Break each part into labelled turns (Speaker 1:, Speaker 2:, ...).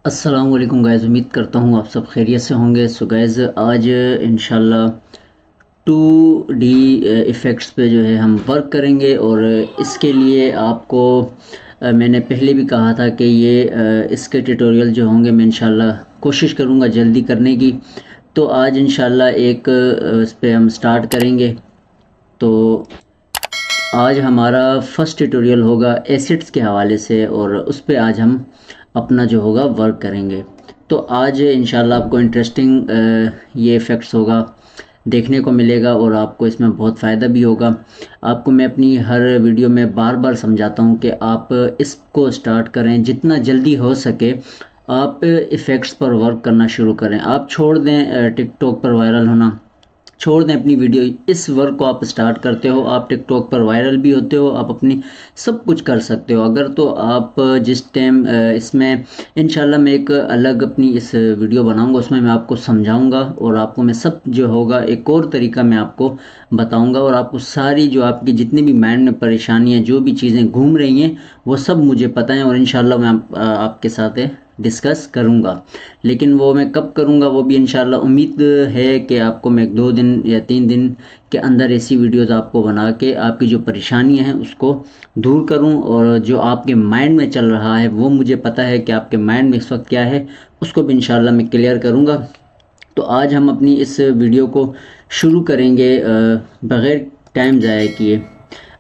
Speaker 1: अस्सलाम वालेकुम गाइज़, उम्मीद करता हूँ आप सब खैरियत से होंगे। सो गाइज़, आज इंशाल्लाह 2D इफ़ेक्ट्स पे जो है हम वर्क करेंगे और इसके लिए आपको मैंने पहले भी कहा था कि इसके ट्यूटोरियल जो होंगे मैं इंशाल्लाह कोशिश करूँगा जल्दी करने की। तो आज इंशाल्लाह एक इस पे हम स्टार्ट करेंगे। तो आज हमारा फर्स्ट ट्यूटोरियल होगा एसिड्स के हवाले से और उस पे आज हम अपना जो होगा वर्क करेंगे। तो आज इंशाल्लाह आपको इंटरेस्टिंग ये इफ़ेक्ट्स होगा देखने को मिलेगा और आपको इसमें बहुत फ़ायदा भी होगा। आपको मैं अपनी हर वीडियो में बार बार समझाता हूँ कि आप इसको स्टार्ट करें, जितना जल्दी हो सके आप इफ़ेक्ट्स पर वर्क करना शुरू करें। आप छोड़ दें टिकटॉक पर वायरल होना, छोड़ दें अपनी वीडियो। इस वर्क को आप स्टार्ट करते हो, आप टिकटॉक पर वायरल भी होते हो, आप अपनी सब कुछ कर सकते हो अगर। तो आप जिस टाइम इसमें इंशाल्लाह मैं एक अलग अपनी इस वीडियो बनाऊंगा, उसमें मैं आपको समझाऊंगा और आपको मैं सब जो होगा एक और तरीका मैं आपको बताऊंगा और आपको सारी जो आपकी जितनी भी माइंड में परेशानियां, जो भी चीज़ें घूम रही हैं, वो सब मुझे पता है और इंशाल्लाह मैं आपके साथ डिस्कस करूंगा। लेकिन वो मैं कब करूंगा वो भी इंशाल्लाह उम्मीद है कि आपको मैं 2 दिन या 3 दिन के अंदर ऐसी वीडियोस आपको बना के आपकी जो परेशानियां हैं उसको दूर करूं और जो आपके माइंड में चल रहा है वो मुझे पता है कि आपके माइंड में इस वक्त क्या है, उसको भी इंशाल्लाह मैं क्लियर करूंगा। तो आज हम अपनी इस वीडियो को शुरू करेंगे बग़ैर टाइम ज़ाया किए।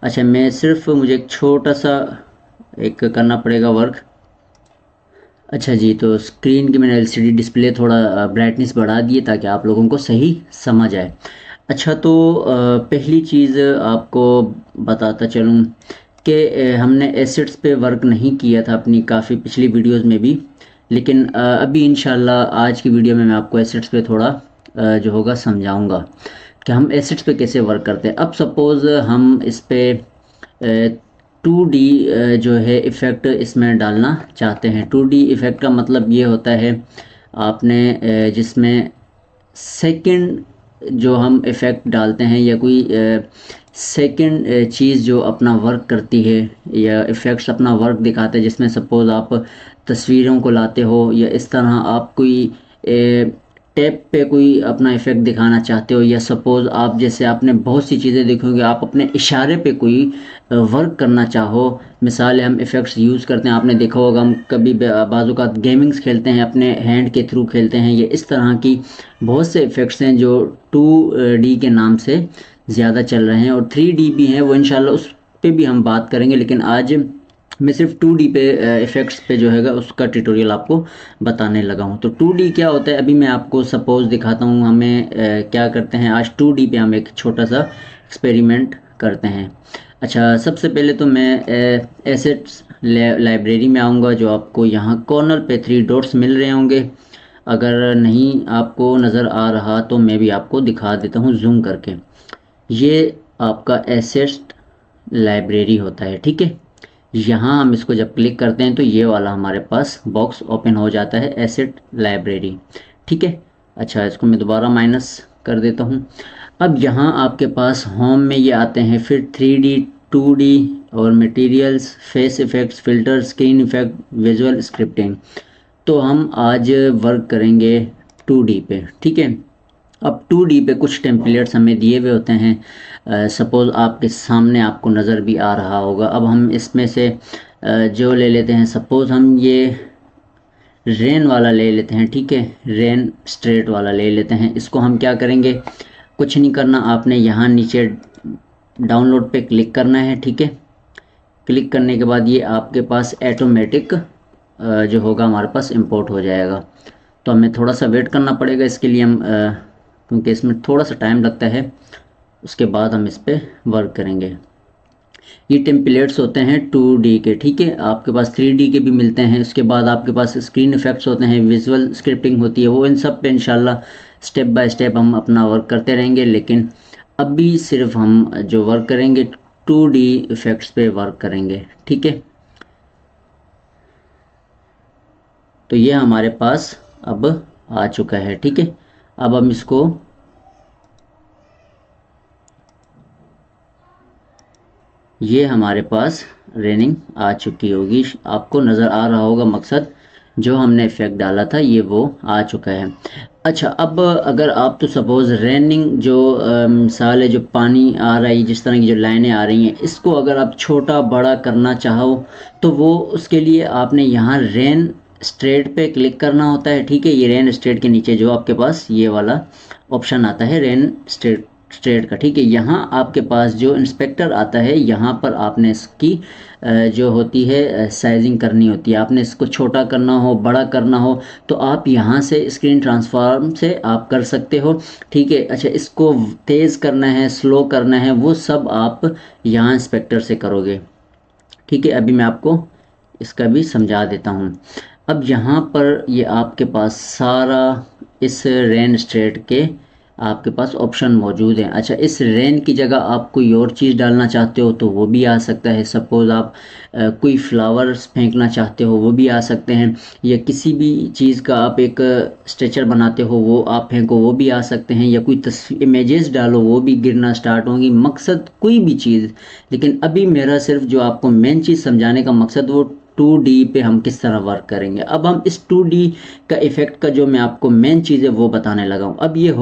Speaker 1: अच्छा, मैं सिर्फ मुझे एक छोटा सा एक करना पड़ेगा वर्क। अच्छा जी, तो स्क्रीन की मैंने एलसीडी डिस्प्ले थोड़ा ब्राइटनेस बढ़ा दी है ताकि आप लोगों को सही समझ आए। अच्छा, तो पहली चीज़ आपको बताता चलूँ कि हमने एसिड्स पे वर्क नहीं किया था अपनी काफ़ी पिछली वीडियोस में भी, लेकिन अभी इंशाल्लाह आज की वीडियो में मैं आपको एसिड्स पे थोड़ा जो होगा समझाऊंगा कि हम एसिड्स पे कैसे वर्क करते हैं। अब सपोज़ हम इस पे 2D जो है इफ़ेक्ट इसमें डालना चाहते हैं। 2D इफ़ेक्ट का मतलब ये होता है आपने जिसमें सेकंड जो हम इफ़ेक्ट डालते हैं या कोई सेकंड चीज़ जो अपना वर्क करती है या इफ़ेक्ट्स अपना वर्क दिखाते हैं, जिसमें सपोज़ आप तस्वीरों को लाते हो या इस तरह आप कोई टैप पे कोई अपना इफ़ेक्ट दिखाना चाहते हो, या सपोज़ आप जैसे आपने बहुत सी चीज़ें देखी होंगी, आप अपने इशारे पे कोई वर्क करना चाहो। मिसाल है, हम इफ़ेक्ट्स यूज़ करते हैं, आपने देखा होगा हम कभी बाज़ औक़ात गेमिंग्स खेलते हैं, अपने हैंड के थ्रू खेलते हैं। ये इस तरह की बहुत से इफ़ेक्ट्स हैं जो 2D के नाम से ज़्यादा चल रहे हैं और 3D भी हैं, वो इंशाल्लाह उस पे भी हम बात करेंगे। लेकिन आज मैं सिर्फ 2D पे इफ़ेक्ट्स पे जो हैगा उसका ट्यूटोरियल आपको बताने लगा हूँ। तो 2D क्या होता है अभी मैं आपको सपोज़ दिखाता हूँ। हमें क्या करते हैं, आज 2D पे हम एक छोटा सा एक्सपेरिमेंट करते हैं। अच्छा, सबसे पहले तो मैं एसेट्स लाइब्रेरी में आऊँगा, जो आपको यहाँ कॉर्नर पे 3 डॉट्स मिल रहे होंगे। अगर नहीं आपको नज़र आ रहा तो मैं भी आपको दिखा देता हूँ जूम करके। ये आपका एसेट लाइब्रेरी होता है, ठीक है। यहाँ हम इसको जब क्लिक करते हैं तो ये वाला हमारे पास बॉक्स ओपन हो जाता है, एसेट लाइब्रेरी, ठीक है। अच्छा, इसको मैं दोबारा माइनस कर देता हूँ। अब यहाँ आपके पास होम में ये आते हैं, फिर 3D 2D और materials, face effects, filter, screen effect, visual scripting. तो हम आज वर्क करेंगे 2D पे, ठीक है। अब 2D पे कुछ टेम्पलेट्स हमें दिए हुए होते हैं, सपोज़ आपके सामने आपको नज़र भी आ रहा होगा। अब हम इसमें से जो ले लेते हैं, सपोज़ हम ये रेन वाला ले लेते हैं, ठीक है। रेन स्ट्रेट वाला ले लेते हैं। इसको हम क्या करेंगे, कुछ नहीं करना, आपने यहाँ नीचे डाउनलोड पे क्लिक करना है, ठीक है। क्लिक करने के बाद ये आपके पास ऑटोमेटिक जो होगा हमारे पास इंपोर्ट हो जाएगा। तो हमें थोड़ा सा वेट करना पड़ेगा इसके लिए, हम क्योंकि इसमें थोड़ा सा टाइम लगता है। उसके बाद हम इस पर वर्क करेंगे। ये टेम्पलेट्स होते हैं 2D के, ठीक है। आपके पास 3D के भी मिलते हैं। उसके बाद आपके पास स्क्रीन इफ़ेक्ट्स होते हैं, विजुअल स्क्रिप्टिंग होती है, वो इन सब पे इंशाल्लाह स्टेप बाय स्टेप हम अपना वर्क करते रहेंगे। लेकिन अभी सिर्फ हम जो वर्क करेंगे 2D इफ़ेक्ट्स पे वर्क करेंगे, ठीक है। तो ये हमारे पास अब आ चुका है, ठीक है। अब हम इसको ये हमारे पास रेनिंग आ चुकी होगी, आपको नज़र आ रहा होगा मकसद। जो हमने इफ़ेक्ट डाला था ये वो आ चुका है। अच्छा, अब अगर आप तो सपोज़ रेनिंग जो मिसाल है, जो पानी आ रहा है, जिस तरह की जो लाइनें आ रही हैं, इसको अगर आप छोटा बड़ा करना चाहो तो वो उसके लिए आपने यहाँ रेन स्ट्रेट पे क्लिक करना होता है। ठीक है, ये रेन स्ट्रेट के नीचे जो आपके पास ये वाला ऑप्शन आता है रेन स्ट्रेट का, ठीक है, यहाँ आपके पास जो इंस्पेक्टर आता है, यहाँ पर आपने इसकी जो होती है साइजिंग करनी होती है। आपने इसको छोटा करना हो, बड़ा करना हो तो आप यहाँ से स्क्रीन ट्रांसफॉर्म से आप कर सकते हो। ठीक है, अच्छा, इसको तेज़ करना है, स्लो करना है, वो सब आप यहाँ इंस्पेक्टर से करोगे। ठीक है, अभी मैं आपको इसका भी समझा देता हूँ। अब यहाँ पर ये आपके पास सारा इस रेन स्ट्रेट के आपके पास ऑप्शन मौजूद हैं। अच्छा, इस रेन की जगह आप कोई और चीज़ डालना चाहते हो तो वो भी आ सकता है। सपोज़ आप कोई फ्लावर्स फेंकना चाहते हो वो भी आ सकते हैं, या किसी भी चीज़ का आप एक स्ट्रक्चर बनाते हो वो आप फेंको वो भी आ सकते हैं, या कोई तस्वीर इमेजेस डालो वो भी गिरना स्टार्ट होंगी। मकसद कोई भी चीज़, लेकिन अभी मेरा सिर्फ जो आपको मेन चीज़ समझाने का मकसद वो 2D पे हम किस तरह वर्क करेंगे। अब हम इस 2D का इफ़ेक्ट का जो मैं आपको मेन चीज़ है वो बताने लगा हूँ। अब ये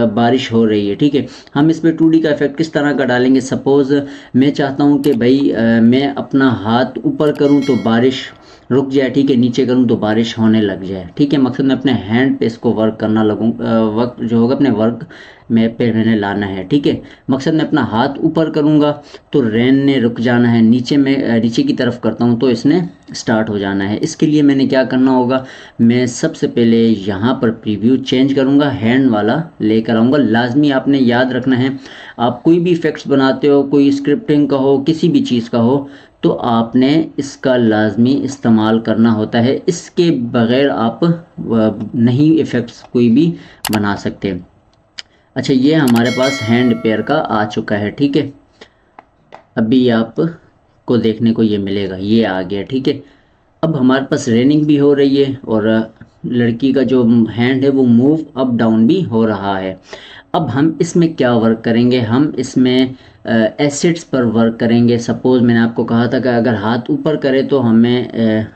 Speaker 1: बारिश हो रही है, ठीक है, हम इस पे 2D का इफ़ेक्ट किस तरह का डालेंगे। सपोज़ मैं चाहता हूँ कि भाई मैं अपना हाथ ऊपर करूँ तो बारिश रुक जाए, ठीक है, नीचे करूँ तो बारिश होने लग जाए। ठीक है, मकसद मैं अपने हैंड पे इसको वर्क करना लगूँ, वक्त जो होगा अपने वर्क में पे मैंने लाना है। ठीक है, मकसद मैं अपना हाथ ऊपर करूँगा तो रेन ने रुक जाना है, नीचे में नीचे की तरफ करता हूँ तो इसने स्टार्ट हो जाना है। इसके लिए मैंने क्या करना होगा, मैं सबसे पहले यहाँ पर प्रीव्यू चेंज करूँगा, हैंड वाला लेकर आऊँगा। लाजमी आपने याद रखना है, आप कोई भी इफ़ेक्ट्स बनाते हो, कोई स्क्रिप्टिंग का हो, किसी भी चीज़ का हो, तो आपने इसका लाजमी इस्तेमाल करना होता है। इसके बग़ैर आप नहीं इफ़ेक्ट्स कोई भी बना सकते। अच्छा, ये हमारे पास हैंड पेयर का आ चुका है। ठीक है, अभी आप को देखने को ये मिलेगा, ये आ गया। ठीक है, अब हमारे पास रेनिंग भी हो रही है और लड़की का जो हैंड है वो मूव अप डाउन भी हो रहा है। अब हम इसमें क्या वर्क करेंगे, हम इसमें एसिड्स पर वर्क करेंगे। सपोज़ मैंने आपको कहा था कि अगर हाथ ऊपर करें तो हमें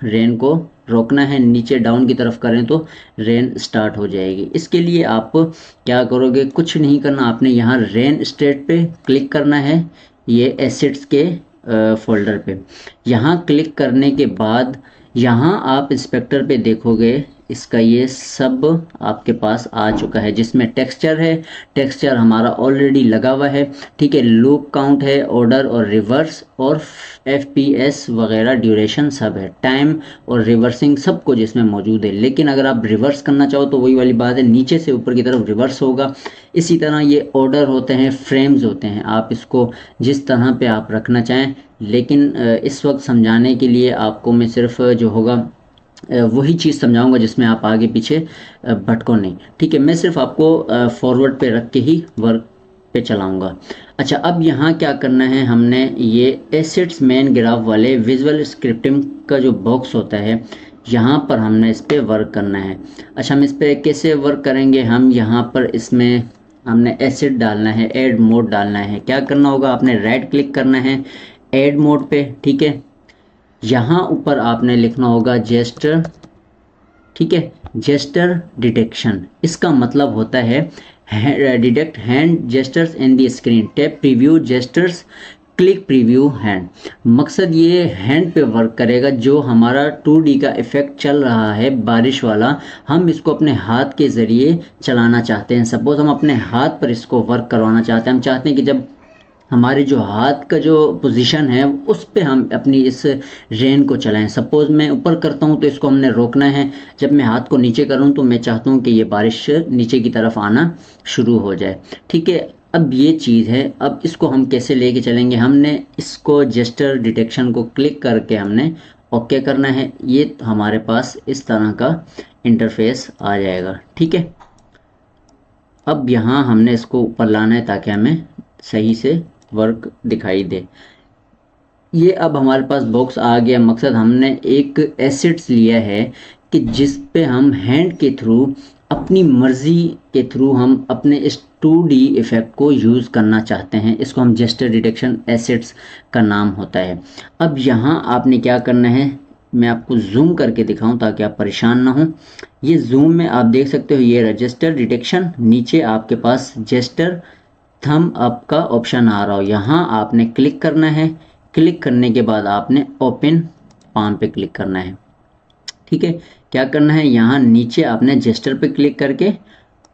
Speaker 1: रेन को रोकना है, नीचे डाउन की तरफ करें तो रेन स्टार्ट हो जाएगी। इसके लिए आप क्या करोगे, कुछ नहीं करना, आपने यहाँ रेन स्टेट पे क्लिक करना है, ये एसिड्स के फोल्डर पे। यहाँ क्लिक करने के बाद यहाँ आप इंस्पेक्टर पे देखोगे, इसका ये सब आपके पास आ चुका है, जिसमें टेक्सचर है, टेक्सचर हमारा ऑलरेडी लगा हुआ है। ठीक है, लूप काउंट है, ऑर्डर और रिवर्स और FPS वगैरह, ड्यूरेशन सब है, टाइम और रिवर्सिंग सब कुछ इसमें मौजूद है। लेकिन अगर आप रिवर्स करना चाहो तो वही वाली बात है, नीचे से ऊपर की तरफ रिवर्स होगा। इसी तरह ये ऑर्डर होते हैं, फ्रेम्स होते हैं, आप इसको जिस तरह पे आप रखना चाहें। लेकिन इस वक्त समझाने के लिए आपको मैं सिर्फ जो होगा वही चीज़ समझाऊंगा जिसमें आप आगे पीछे भटको नहीं। ठीक है, मैं सिर्फ आपको फॉरवर्ड पे रख के ही वर्क पे चलाऊंगा। अच्छा, अब यहाँ क्या करना है, हमने ये एसेट्स मेन ग्राफ वाले विजुअल स्क्रिप्टिंग का जो बॉक्स होता है, यहाँ पर हमने इस पर वर्क करना है। अच्छा, हम इस पर कैसे वर्क करेंगे, हम यहाँ पर इसमें हमने एसिड डालना है, ऐड मोड डालना है। क्या करना होगा, आपने राइट क्लिक करना है ऐड मोड पे। ठीक है, यहाँ ऊपर आपने लिखना होगा जेस्टर। ठीक है, जेस्टर डिटेक्शन, इसका मतलब होता है detect hand gestures in the screen, tap preview gestures, click preview hand. मकसद ये हैंड पे वर्क करेगा, जो हमारा 2D का इफ़ेक्ट चल रहा है बारिश वाला, हम इसको अपने हाथ के ज़रिए चलाना चाहते हैं। सपोज़ हम अपने हाथ पर इसको वर्क करवाना चाहते हैं, हम चाहते हैं कि जब हमारे जो हाथ का जो पोजीशन है उस पे हम अपनी इस रेन को चलाएं। सपोज़ मैं ऊपर करता हूं तो इसको हमने रोकना है, जब मैं हाथ को नीचे करूं तो मैं चाहता हूं कि ये बारिश नीचे की तरफ आना शुरू हो जाए। ठीक है, अब ये चीज़ है, अब इसको हम कैसे लेके चलेंगे, हमने इसको जेस्टर डिटेक्शन को क्लिक करके हमने ओके करना है। ये हमारे पास इस तरह का इंटरफेस आ जाएगा। ठीक है, अब यहाँ हमने इसको ऊपर लाना है ताकि हमें सही से वर्क दिखाई दे। ये अब हमारे पास बॉक्स आ गया। मकसद हमने एक एसेट्स लिया है कि जिस पे हम हैंड के थ्रू, अपनी मर्ज़ी के थ्रू हम अपने इस 2D इफ़ेक्ट को यूज़ करना चाहते हैं। इसको हम जेस्टर डिटेक्शन एसेट्स का नाम होता है। अब यहाँ आपने क्या करना है, मैं आपको जूम करके दिखाऊं ताकि आप परेशान ना हो। ये जूम में आप देख सकते हो, ये रजिस्टर डिटेक्शन, नीचे आपके पास जेस्टर थंब अप का ऑप्शन आ रहा हो, यहाँ आपने क्लिक करना है। क्लिक करने के बाद आपने ओपन पाम पे क्लिक करना है। ठीक है, क्या करना है, यहाँ नीचे आपने जेस्टर पे क्लिक करके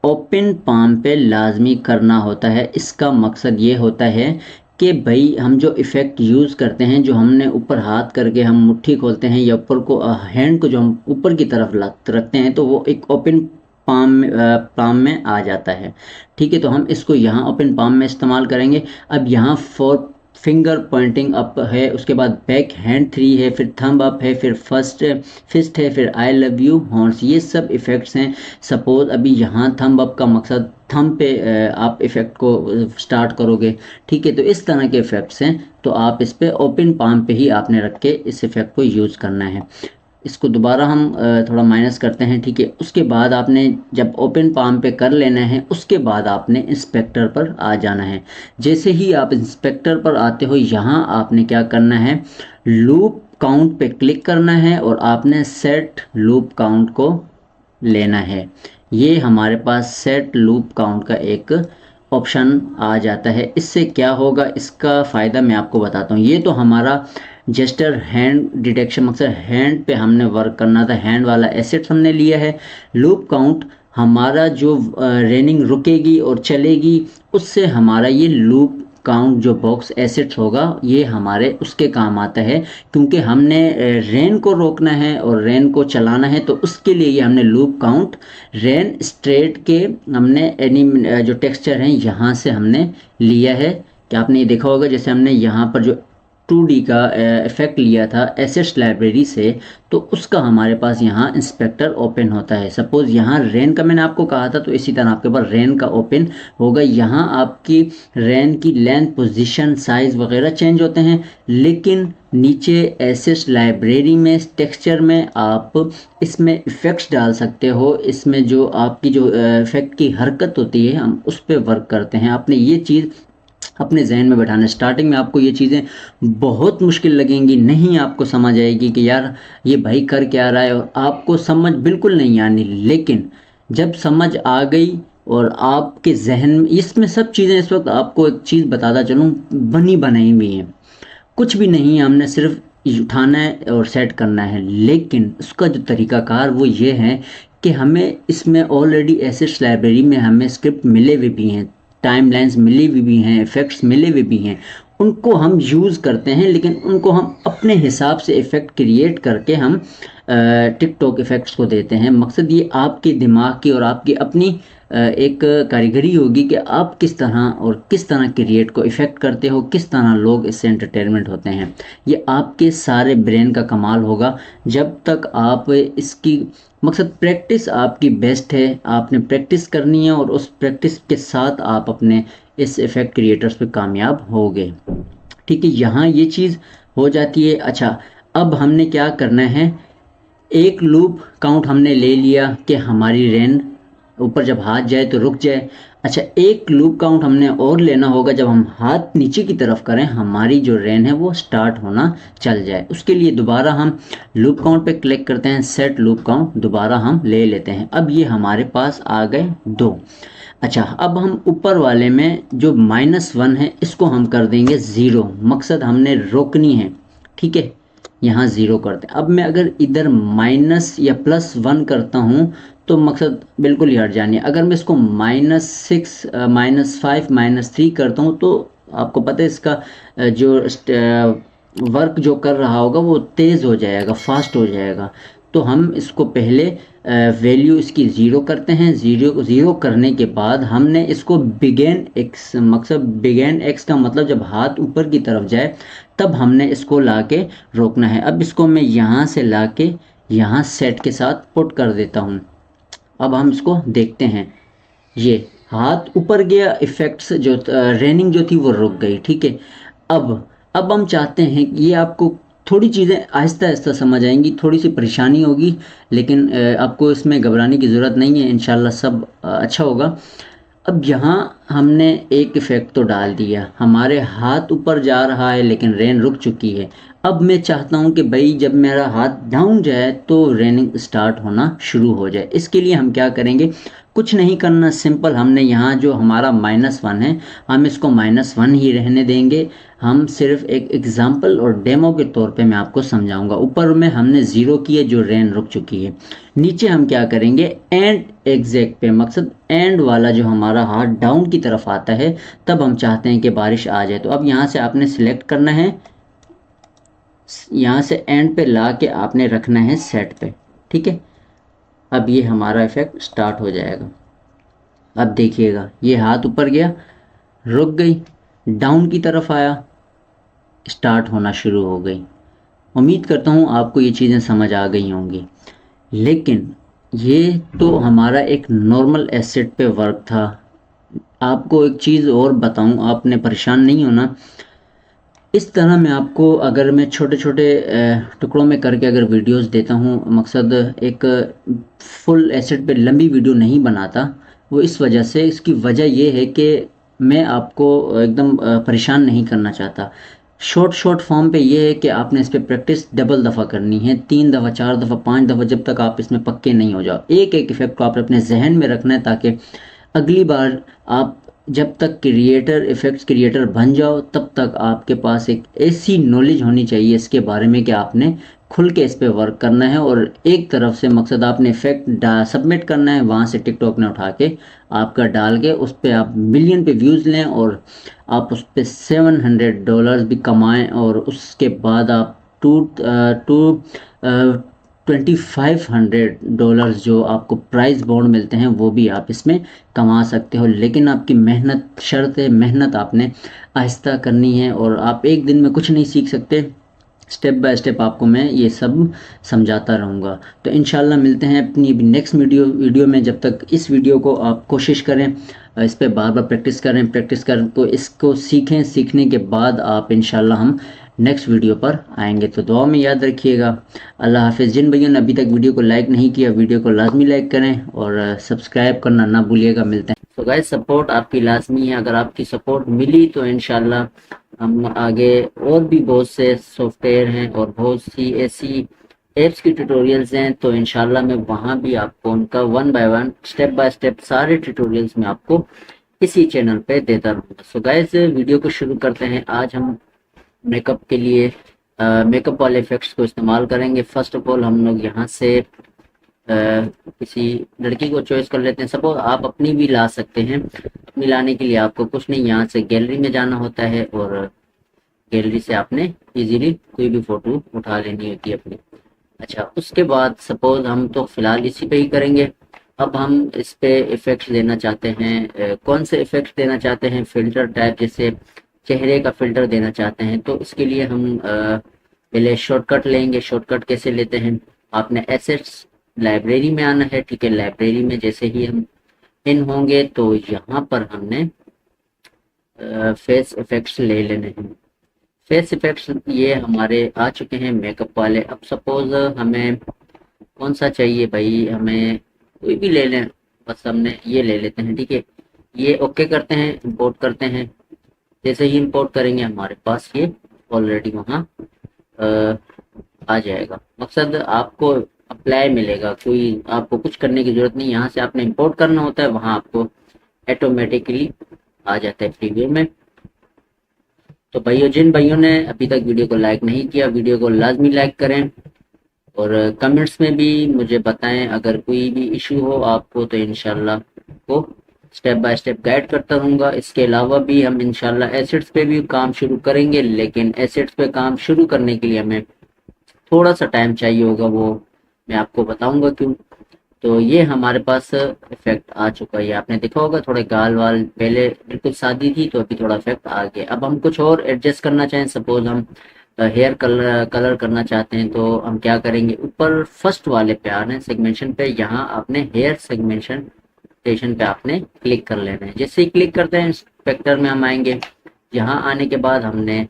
Speaker 1: ओपन पाम पे लाजमी करना होता है। इसका मकसद ये होता है कि भाई हम जो इफ़ेक्ट यूज़ करते हैं, जो हमने ऊपर हाथ करके हम मुट्ठी खोलते हैं या ऊपर को हैंड को जो हम ऊपर की तरफ रखते हैं, तो वो एक ओपन पाम में आ जाता है। ठीक है, तो हम इसको यहाँ ओपन पाम में इस्तेमाल करेंगे। अब यहाँ फोर फिंगर पॉइंटिंग अप है, उसके बाद बैक हैंड 3 है, फिर थंब अप है, फिर फर्स्ट फिस्ट है, फिर आई लव यू हॉर्न्स, ये सब इफ़ेक्ट्स हैं। सपोज अभी यहाँ थंब अप का मकसद थंब पे आप इफ़ेक्ट को स्टार्ट करोगे। ठीक है, तो इस तरह के इफ़ेक्ट्स हैं, तो आप इस पे ओपन पाम पे ही आपने रख के इस इफ़ेक्ट को यूज़ करना है। इसको दोबारा हम थोड़ा माइनस करते हैं। ठीक है, उसके बाद आपने जब ओपन पाम पे कर लेना है, उसके बाद आपने इंस्पेक्टर पर आ जाना है। जैसे ही आप इंस्पेक्टर पर आते हो, यहाँ आपने क्या करना है, लूप काउंट पे क्लिक करना है और आपने सेट लूप काउंट को लेना है। ये हमारे पास सेट लूप काउंट का एक ऑप्शन आ जाता है। इससे क्या होगा, इसका फ़ायदा मैं आपको बताता हूँ। ये तो हमारा जेस्टर हैंड डिटेक्शन, मकसद हैंड पे हमने वर्क करना था, हैंड वाला एसेट्स हमने लिया है। लूप काउंट हमारा जो रनिंग रुकेगी और चलेगी, उससे हमारा ये लूप काउंट जो बॉक्स एसेट्स होगा, ये हमारे उसके काम आता है, क्योंकि हमने रेन को रोकना है और रेन को चलाना है। तो उसके लिए ये हमने लूप काउंट रेन स्ट्रेट के हमने जो टेक्सचर हैं यहाँ से हमने लिया है। कि आपने ये देखा होगा, जैसे हमने यहाँ पर जो 2D का इफेक्ट लिया था एसेट्स लाइब्रेरी से, तो उसका हमारे पास यहाँ इंस्पेक्टर ओपन होता है। सपोज यहाँ रेन का मैंने आपको कहा था, तो इसी तरह आपके पास रेन का ओपन होगा। यहाँ आपकी रेन की लेंथ, पोजीशन, साइज वगैरह चेंज होते हैं, लेकिन नीचे एसेट्स लाइब्रेरी में टेक्सचर में आप इसमें इफ़ेक्ट्स डाल सकते हो। इसमें जो आपकी जो इफ़ेक्ट की हरकत होती है, हम उस पर वर्क करते हैं। आपने ये चीज़ अपने जहन में बैठाना है। स्टार्टिंग में आपको ये चीज़ें बहुत मुश्किल लगेंगी, नहीं आपको समझ आएगी कि यार ये भाई कर क्या रहा है, और आपको समझ बिल्कुल नहीं आनी। लेकिन जब समझ आ गई और आपके जहन में इसमें सब चीज़ें, इस वक्त आपको एक चीज़ बताता चलूँ, बनी बनाई हुई हैं, कुछ भी नहीं है, हमने सिर्फ उठाना है और सेट करना है। लेकिन उसका जो तरीकाकार वो ये है कि हमें इसमें ऑलरेडी एसेट्स लाइब्रेरी में हमें स्क्रिप्ट मिले हुए भी हैं, टाइमलाइंस मिली हुई भी हैं, इफ़ेक्ट्स मिले हुए भी हैं, उनको हम यूज़ करते हैं। लेकिन उनको हम अपने हिसाब से इफ़ेक्ट क्रिएट करके हम टिकटॉक इफ़ेक्ट्स को देते हैं। मकसद ये आपके दिमाग की और आपकी अपनी एक कारीगरी होगी कि आप किस तरह और किस तरह क्रिएट को इफ़ेक्ट करते हो, किस तरह लोग इससे एंटरटेनमेंट होते हैं। ये आपके सारे ब्रेन का कमाल होगा। जब तक आप इसकी, मकसद प्रैक्टिस आपकी बेस्ट है, आपने प्रैक्टिस करनी है और उस प्रैक्टिस के साथ आप अपने इस इफ़ेक्ट क्रिएटर्स पे कामयाब होगे। ठीक है, यहाँ ये चीज़ हो जाती है। अच्छा, अब हमने क्या करना है, एक लूप काउंट हमने ले लिया कि हमारी रेन ऊपर जब हाथ जाए तो रुक जाए। अच्छा, एक लूप काउंट हमने और लेना होगा, जब हम हाथ नीचे की तरफ करें हमारी जो रेन है वो स्टार्ट होना चल जाए। उसके लिए दोबारा हम लूप काउंट पे क्लिक करते हैं, सेट लूप काउंट दोबारा हम ले लेते हैं। अब ये हमारे पास आ गए 2। अच्छा, अब हम ऊपर वाले में जो -1 है इसको हम कर देंगे 0, मकसद हमने रोकनी है। ठीक है, यहाँ 0 करते हैं। अब मैं अगर इधर माइनस या +1 करता हूँ तो मकसद बिल्कुल ही हट जानी है। अगर मैं इसको -6, -5, -3 करता हूँ, तो आपको पता है इसका जो वर्क जो कर रहा होगा वो तेज़ हो जाएगा, फास्ट हो जाएगा। तो हम इसको पहले वैल्यू इसकी 0 करते हैं। 0 करने के बाद हमने इसको बिगेन एक्स, मकसद बिगेन एक्स का मतलब जब हाथ ऊपर की तरफ जाए तब हमने इसको लाके रोकना है। अब इसको मैं यहाँ से लाके यहाँ सेट के साथ पुट कर देता हूँ। अब हम इसको देखते हैं, ये हाथ ऊपर गया, इफ़ेक्ट्स जो रेनिंग जो थी वो रुक गई। ठीक है, अब हम चाहते हैं कि ये आपको थोड़ी चीज़ें आहिस्ता आहिस्ता समझ आएंगी, थोड़ी सी परेशानी होगी, लेकिन आपको इसमें घबराने की ज़रूरत नहीं है, इंशाल्लाह सब अच्छा होगा। अब यहाँ हमने एक इफ़ेक्ट तो डाल दिया, हमारे हाथ ऊपर जा रहा है लेकिन रेन रुक चुकी है। अब मैं चाहता हूँ कि भाई जब मेरा हाथ डाउन जाए तो रेनिंग स्टार्ट होना शुरू हो जाए। इसके लिए हम क्या करेंगे, कुछ नहीं करना, सिंपल हमने यहाँ जो हमारा -1 है हम इसको -1 ही रहने देंगे। हम सिर्फ एक एग्जांपल और डेमो के तौर पे मैं आपको समझाऊंगा। ऊपर में हमने ज़ीरो किए जो रेन रुक चुकी है। नीचे हम क्या करेंगे, एंड एग्जैक्ट पे, मकसद एंड वाला जो हमारा हाथ डाउन की तरफ आता है तब हम चाहते हैं कि बारिश आ जाए। तो अब यहाँ से आपने सिलेक्ट करना है, यहाँ से एंड पे ला के आपने रखना है सेट पे, ठीक है। अब ये हमारा इफेक्ट स्टार्ट हो जाएगा। अब देखिएगा ये हाथ ऊपर गया, रुक गई, डाउन की तरफ आया, स्टार्ट होना शुरू हो गई। उम्मीद करता हूँ आपको ये चीज़ें समझ आ गई होंगी। लेकिन ये तो हमारा एक नॉर्मल एसेट पे वर्क था। आपको एक चीज़ और बताऊं, आपने परेशान नहीं होना। इस तरह मैं आपको, अगर मैं छोटे छोटे टुकड़ों में करके अगर वीडियोस देता हूं, मकसद एक फुल एसेट पे लंबी वीडियो नहीं बनाता, वो इस वजह से, इसकी वजह ये है कि मैं आपको एकदम परेशान नहीं करना चाहता। शॉर्ट शॉर्ट फॉर्म पे ये है कि आपने इस पर प्रैक्टिस डबल दफ़ा करनी है, 3 दफ़ा, 4 दफ़ा, 5 दफ़ा, जब तक आप इसमें पक्के नहीं हो जाओ। एक एक इफेक्ट को आपने अपने जहन में रखना है ताकि अगली बार आप जब तक क्रिएटर, इफ़ेक्ट्स क्रिएटर बन जाओ तब तक आपके पास एक ऐसी नॉलेज होनी चाहिए इसके बारे में कि आपने खुल के इस पे वर्क करना है। और एक तरफ से मकसद आपने इफेक्ट सबमिट करना है, वहाँ से टिकटॉक ने उठा के आपका डाल के उस पर आप मिलियन पे व्यूज़ लें और आप उस पर $700 भी कमाएं। और उसके बाद आप टू टू 2500 जो आपको प्राइज़ बॉन्ड मिलते हैं वो भी आप इसमें कमा सकते हो। लेकिन आपकी मेहनत शर्त है, मेहनत आपने आहिस्ता करनी है और आप एक दिन में कुछ नहीं सीख सकते। स्टेप बाय स्टेप आपको मैं ये सब समझाता रहूँगा। तो इंशाल्लाह मिलते हैं अपनी नेक्स्ट वीडियो में। जब तक इस वीडियो को आप कोशिश करें, इस पर बार बार प्रैक्टिस करें तो इसको सीखें। सीखने के बाद आप इंशाल्लाह हम नेक्स्ट वीडियो पर आएंगे। तो दुआ में याद रखिएगा। अल्लाह हाफिज़। जिन भाइयों ने अभी तक वीडियो को लाइक नहीं किया, वीडियो को लाजमी लाइक करें और सब्सक्राइब करना ना भूलिएगा। मिलते हैं। तो गाइस सपोर्ट आपकी लाजमी है। अगर आपकी सपोर्ट मिली तो इंशाल्लाह हम आगे और भी बहुत से सॉफ्टवेयर हैं और बहुत सी ऐसी एप्स की ट्यूटोरियल्स हैं, तो इंशाल्लाह मैं वहाँ भी आपको उनका 1 बाय 1 स्टेप बाय स्टेप सारे ट्यूटोरियल्स में आपको इसी चैनल पे देता रहूँगा। सो गाइस वीडियो को शुरू करते हैं। आज हम मेकअप के लिए मेकअप वाले इफेक्ट्स को इस्तेमाल करेंगे। फर्स्ट ऑफ ऑल हम लोग यहाँ से किसी लड़की को चॉइस कर लेते हैं। सपोज आप अपनी भी ला सकते हैं। अपनी लाने के लिए आपको कुछ नहीं, यहाँ से गैलरी में जाना होता है और गैलरी से आपने इजीली कोई भी फोटो उठा लेनी होती है अपनी। अच्छा, उसके बाद सपोज हम तो फिलहाल इसी पे ही करेंगे। अब हम इस पे इफेक्ट्स देना चाहते हैं। कौन से इफेक्ट्स देना चाहते हैं, फिल्टर टाइप, जैसे चेहरे का फिल्टर देना चाहते हैं, तो इसके लिए हम पहले शॉर्टकट लेंगे। शॉर्टकट कैसे लेते हैं, आपने एसेट्स लाइब्रेरी में आना है, ठीक है। लाइब्रेरी में जैसे ही हम इन होंगे तो यहाँ पर हमने फेस इफेक्ट्स ले लेने हैं। फेस इफेक्ट्स ये हमारे आ चुके हैं मेकअप वाले। अब सपोज हमें कौन सा चाहिए भाई, हमें कोई भी ले लें, बस हमने ये ले लेते हैं, ठीक है। ये ओके करते हैं, इंपोर्ट करते हैं। जैसे ही इंपोर्ट करेंगे हमारे पास ये ऑलरेडी वहाँ आ जाएगा। मकसद आपको अप्लाई मिलेगा, कोई आपको कुछ करने की जरूरत नहीं। यहाँ से आपने इंपोर्ट करना होता है, वहाँ आपको ऑटोमेटिकली आ जाता है प्रीव्यू में। तो भाइयों, जिन भाइयों ने अभी तक वीडियो को लाइक नहीं किया, वीडियो को लाजमी लाइक करें और कमेंट्स में भी मुझे बताएं अगर कोई भी इशू हो आपको, तो इंशाल्लाह को स्टेप बाय स्टेप गाइड करता रहूँगा। इसके अलावा भी हम इंशाल्लाह एसेट्स पे भी काम शुरू करेंगे, लेकिन एसेट्स पे काम शुरू करने के लिए हमें थोड़ा सा टाइम चाहिए होगा, वो मैं आपको बताऊंगा क्यों। तो ये हमारे पास इफेक्ट आ चुका है, आपने देखा होगा। थोड़े गाल वाल पहले बिल्कुल सादी थी, तो अभी थोड़ा इफेक्ट आ गया। अब हम कुछ और एडजस्ट करना चाहें, सपोज हम हेयर कलर करना चाहते हैं, तो हम क्या करेंगे, ऊपर फर्स्ट वाले पे आना है, सेगमेंशन पे। यहाँ आपने हेयर सेगमेंशन स्टेशन पे आपने क्लिक कर लेना है। जैसे ही क्लिक करते हैं इंस्पेक्टर में हम आएंगे। यहाँ आने के बाद हमने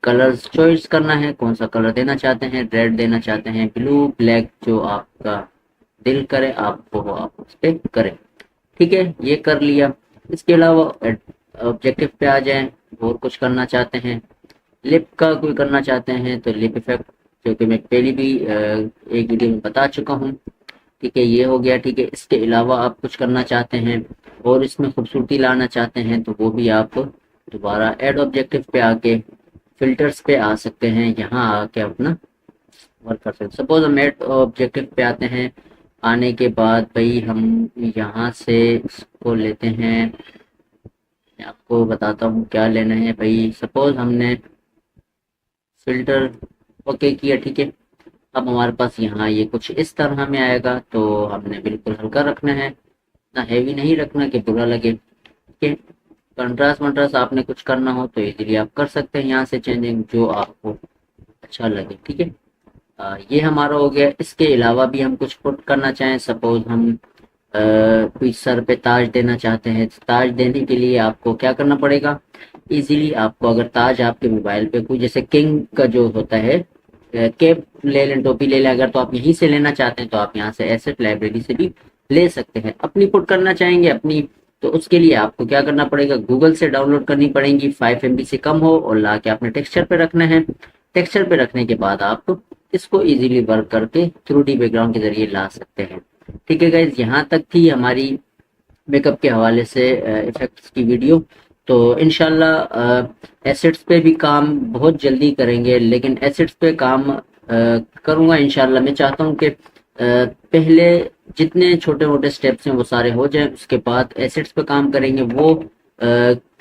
Speaker 1: कलर्स चॉइस करना है, कौन सा कलर देना चाहते हैं, रेड देना चाहते हैं, ब्लू, ब्लैक, जो आपका दिल करे आप वो आप उस पर करें, ठीक है। ये कर लिया। इसके अलावा ऑब्जेक्टिव पे आ जाएं, और कुछ करना चाहते हैं, लिप का कोई करना चाहते हैं तो लिप इफेक्ट, जो कि मैं पहले भी एक वीडियो में बता चुका हूँ। ठीक है, ये हो गया। ठीक है, इसके अलावा आप कुछ करना चाहते हैं और इसमें खूबसूरती लाना चाहते हैं तो वो भी आप दोबारा ऐड ऑब्जेक्टिव पे आके फिल्टर्स पे आ सकते हैं, यहाँ आके अपना वर्क कर सकते हैं। सपोज हम ऐड ऑब्जेक्टिव पे आते हैं, आने के बाद भाई हम यहाँ से इसको लेते हैं, मैं आपको बताता हूँ क्या लेना है भाई। सपोज हमने फिल्टर ओके किया, ठीक है। अब हमारे पास यहाँ ये कुछ इस तरह में आएगा, तो हमने बिल्कुल हल्का रखना है, ना हैवी नहीं रखना कि बुरा लगे। ठीक है, कंट्रास्ट वंट्रास्ट आपने कुछ करना हो तो इजीली आप कर सकते हैं यहाँ से चेंजिंग, जो आपको अच्छा लगे। ठीक है, ये हमारा हो गया। इसके अलावा भी हम कुछ पुट करना चाहें, सपोज हम कोई सर पे ताज देना चाहते हैं, ताज देने के लिए आपको क्या करना पड़ेगा, इजीली आपको अगर ताज आपके मोबाइल पे कोई जैसे किंग का जो होता है कैप ले लें, टोपी ले लें अगर, तो आप यहीं से लेना चाहते हैं तो आप यहाँ से एसेट लाइब्रेरी से भी ले सकते हैं। अपनी पुट करना चाहेंगे अपनी, तो उसके लिए आपको क्या करना पड़ेगा, गूगल से डाउनलोड करनी पड़ेगी, 5 MB से कम हो, और ला के आपने टेक्सचर पे रखना है। टेक्सचर पे रखने के बाद आप इसको इजीली वर्क करके 2D बैकग्राउंड के जरिए ला सकते हैं। ठीक है गाइज, यहाँ तक थी हमारी मेकअप के हवाले से इफेक्ट्स की वीडियो। तो इंशाल्लाह एसेट्स पे भी काम बहुत जल्दी करेंगे, लेकिन एसेट्स पे काम करूँगा इंशाल्लाह। मैं चाहता हूँ कि पहले जितने छोटे मोटे स्टेप्स हैं वो सारे हो जाएं, उसके बाद एसेट्स पे काम करेंगे। वो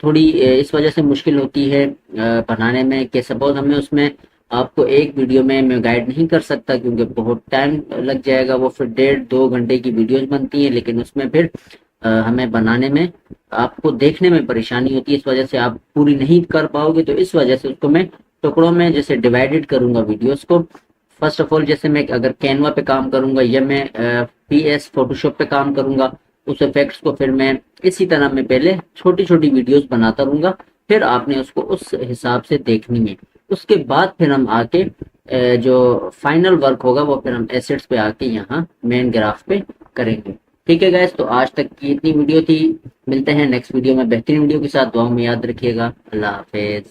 Speaker 1: थोड़ी इस वजह से मुश्किल होती है बनाने में कि सपोज हमें उसमें आपको एक वीडियो में मैं गाइड नहीं कर सकता क्योंकि बहुत टाइम लग जाएगा, वो फिर 1.5-2 घंटे की वीडियोस बनती हैं, लेकिन उसमें फिर हमें बनाने में आपको देखने में परेशानी होती है, इस वजह से आप पूरी नहीं कर पाओगे। तो इस वजह से उसको मैं टुकड़ों में जैसे डिवाइडेड करूंगा वीडियोस को। फर्स्ट ऑफ ऑल जैसे मैं अगर कैनवा पे काम करूंगा या मैं PS फोटोशॉप पे काम करूंगा, उस इफेक्ट्स को फिर मैं इसी तरह मैं पहले छोटी छोटी वीडियोस बनाता रहूंगा, फिर आपने उसको उस हिसाब से देखनी है। उसके बाद फिर हम आके जो फाइनल वर्क होगा वो फिर हम एसेट्स पे आके यहाँ मेन ग्राफ पे करेंगे। ठीक है गाइस, तो आज तक की इतनी वीडियो थी। मिलते हैं नेक्स्ट वीडियो में बेहतरीन वीडियो के साथ। दुआ में याद रखिएगा। अल्लाह हाफिज।